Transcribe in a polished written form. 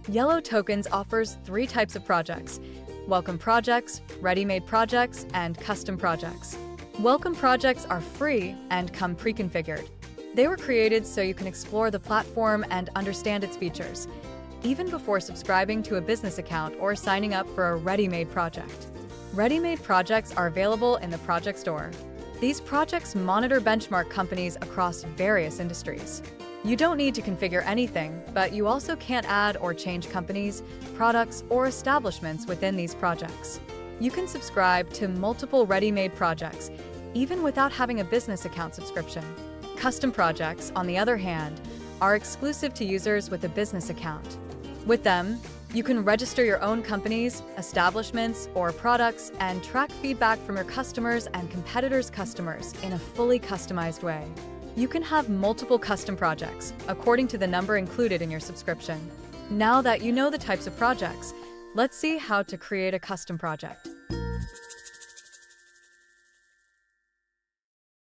Yellow Tokens offers three types of projects: welcome projects, ready-made projects, and custom projects. Welcome projects are free and come pre-configured. They were created so you can explore the platform and understand its features, even before subscribing to a business account or signing up for a ready-made project. Ready-made projects are available in the Project Store. These projects monitor benchmark companies across various industries. You don't need to configure anything, but you also can't add or change companies, products, or establishments within these projects. You can subscribe to multiple ready-made projects, even without having a business account subscription. Custom projects, on the other hand, are exclusive to users with a business account. With them, you can register your own companies, establishments, or products and track feedback from your customers and competitors' customers in a fully customized way. You can have multiple custom projects according to the number included in your subscription. Now that you know the types of projects, let's see how to create a custom project.